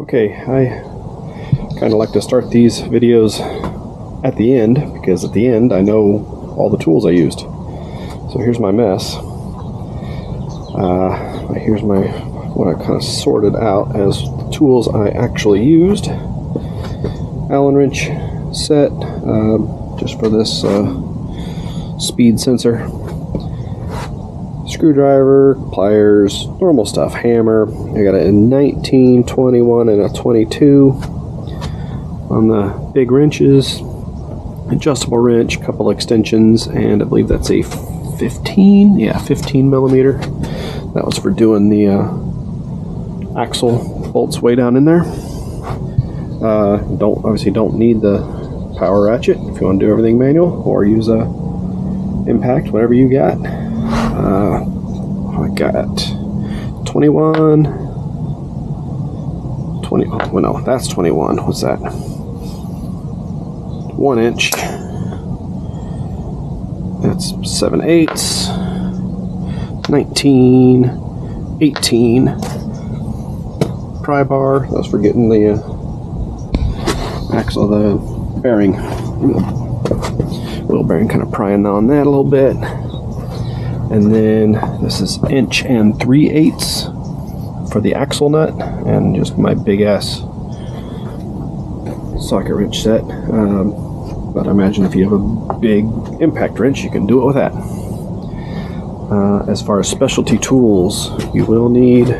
Okay, I kind of like to start these videos at the end, because at the end I know all the tools I used. So here's my mess. Here's what I kind of sorted out as the tools I actually used. Allen wrench set, just for this speed sensor. Screwdriver, pliers, normal stuff, hammer. I got a 19, 21, and a 22 on the big wrenches. Adjustable wrench, couple extensions, and I believe that's a 15 millimeter. That was for doing the axle bolts way down in there. Obviously don't need the power ratchet if you want to do everything manual, or use a impact, whatever you got. I got 21, 20, oh, well, no, that's 21. What's that? 1 inch. That's 7/8. 19, 18. Pry bar. That's for getting the axle, the bearing, wheel bearing, kind of prying on that a little bit. And then this is 1 3/8 inches for the axle nut, and just my big ass socket wrench set. But I imagine if you have a big impact wrench, you can do it with that. As far as specialty tools, you will need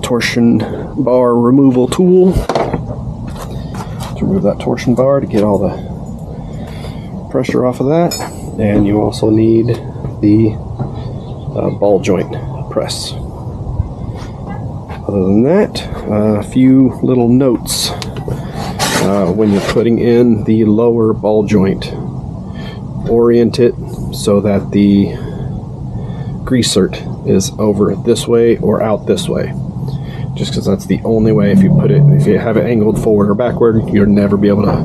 torsion bar removal tool to remove that torsion bar to get all the pressure off of that, and you also need the ball joint press. Other than that, a few little notes when you're putting in the lower ball joint. Orient it so that the greasert is over this way or out this way, just because that's the only way. If you have it angled forward or backward, you'll never be able to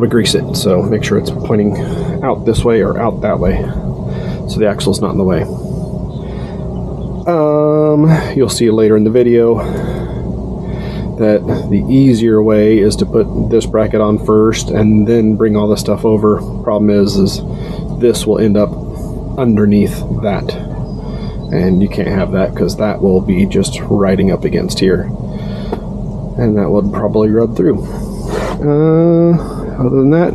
grease it. So make sure it's pointing out this way or out that way, so the axle's not in the way. You'll see later in the video that the easier way is to put this bracket on first and then bring all the stuff over. Problem is this will end up underneath that, and you can't have that because that will be just riding up against here, and that would probably rub through. Other than that,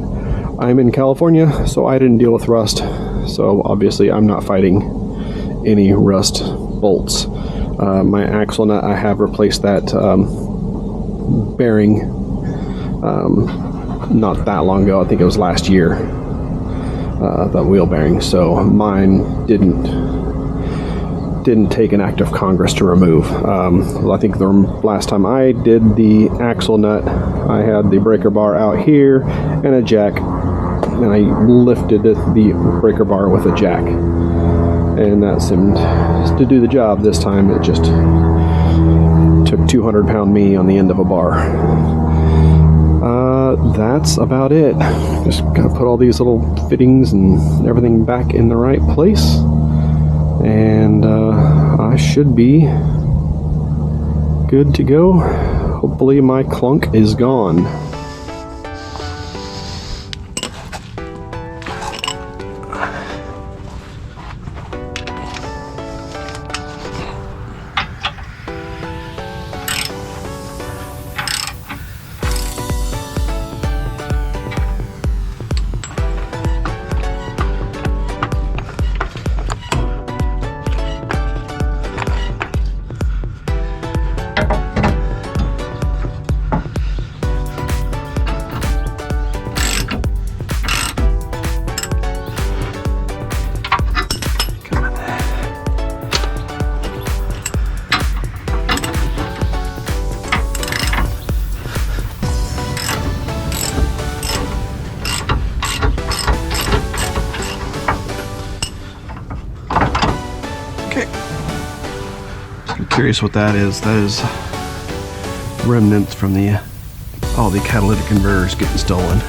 I'm in California, so I didn't deal with rust, so obviously I'm not fighting any rust bolts. My axle nut, I have replaced that bearing not that long ago. I think it was last year, the wheel bearing, so mine didn't take an act of Congress to remove. I think the last time I did the axle nut, I had the breaker bar out here and a jack, and I lifted the breaker bar with a jack, and that seemed to do the job. This time it just took 200-pound me on the end of a bar. That's about it. Just gotta put all these little fittings and everything back in the right place, and I should be good to go. Hopefully my clunk is gone. Curious what that is. That is remnants from all the catalytic converters getting stolen.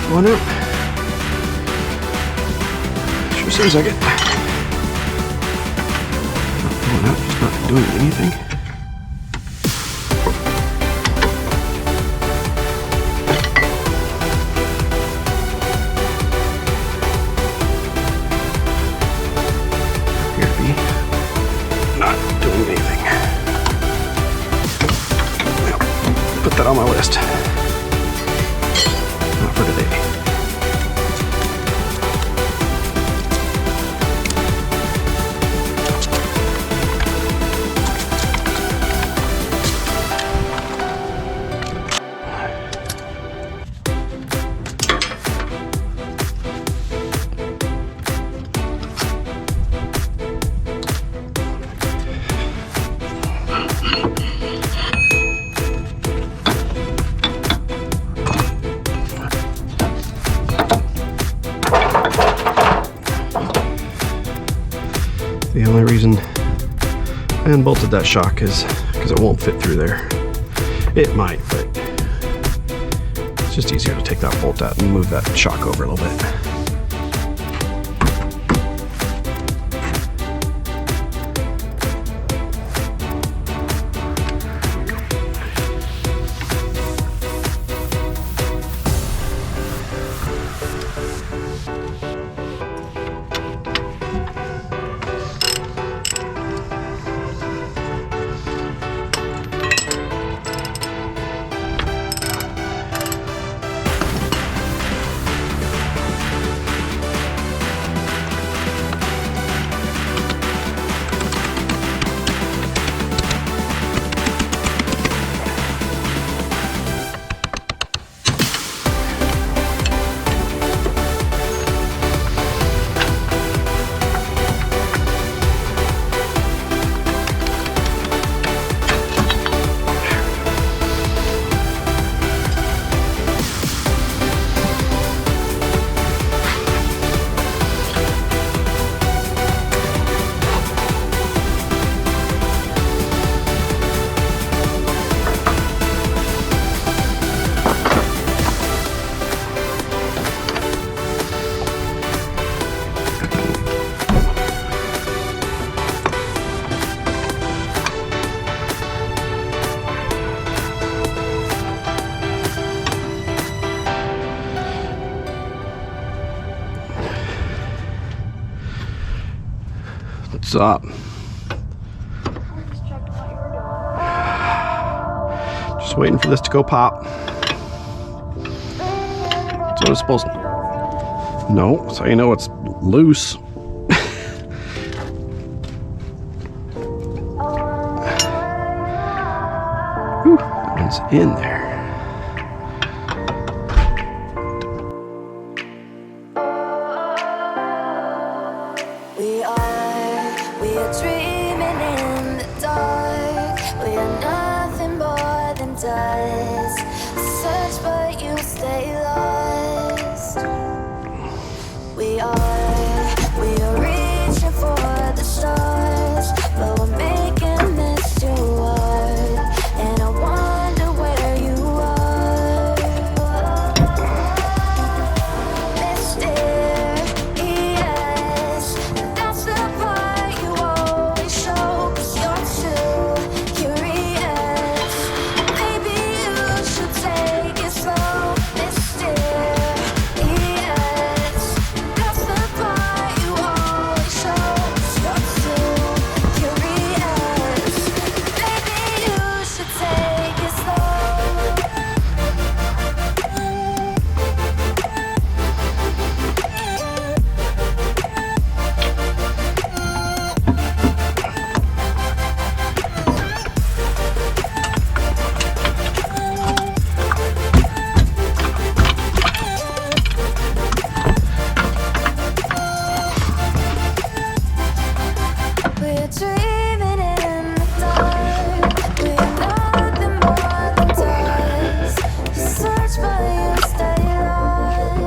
One out. Sure seems like it. One out, just not doing anything. Appear to be not doing anything. Well, put that on my list. Not for today. The only reason I unbolted that shock is because it won't fit through there. It might, but it's just easier to take that bolt out and move that shock over a little bit. What's up? Just waiting for this to go pop. That's what it's supposed to. No, so you know it's loose. Whew, that one's in there. We are dreaming in the dark. We are nothing more than dust. Search but you stay lost. We are reaching for the stars, but we're making this too hard. And I wonder where you are. Mysterious, that's the part you always show. 'Cause you're too curious. Maybe you should take it slow. Mysterious, that's the part you always show. 'Cause you're too curious. Maybe you should take it slow. We're dreaming in the dark. We are nothing more than dust. You search but you stay lost.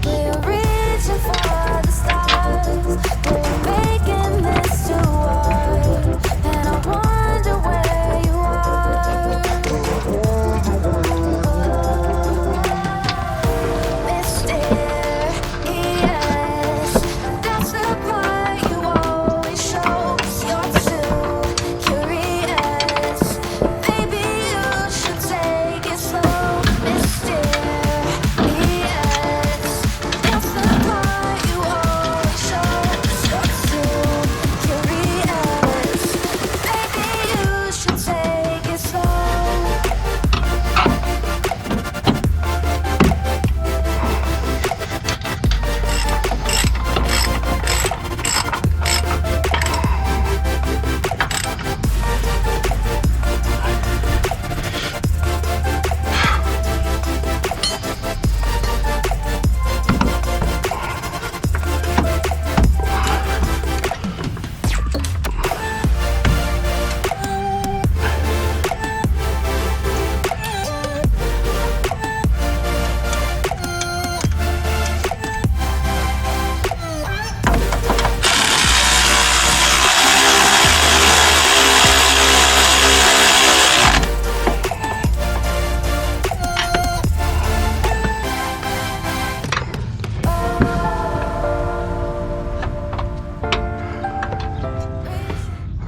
We are reaching for the stars. We're making this too hard. And I wonder where you are.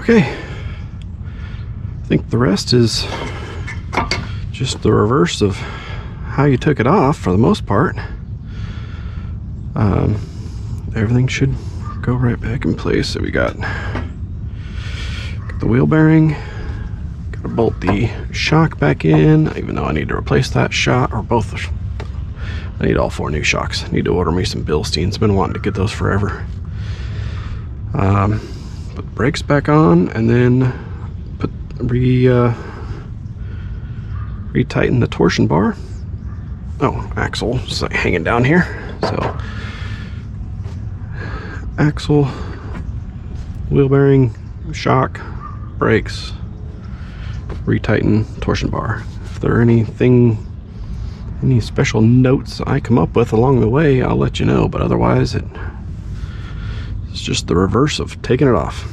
Okay, I think the rest is just the reverse of how you took it off for the most part. Everything should go right back in place. So we got the wheel bearing, gotta bolt the shock back in, even though I need to replace that shock, or both. I need all 4 new shocks. I need to order me some Bilsteins. Been wanting to get those forever. Put the brakes back on, and then retighten the torsion bar. Oh, axle is like hanging down here. So axle, wheel bearing, shock, brakes, retighten torsion bar. If there are any special notes I come up with along the way, I'll let you know, but otherwise it's just the reverse of taking it off.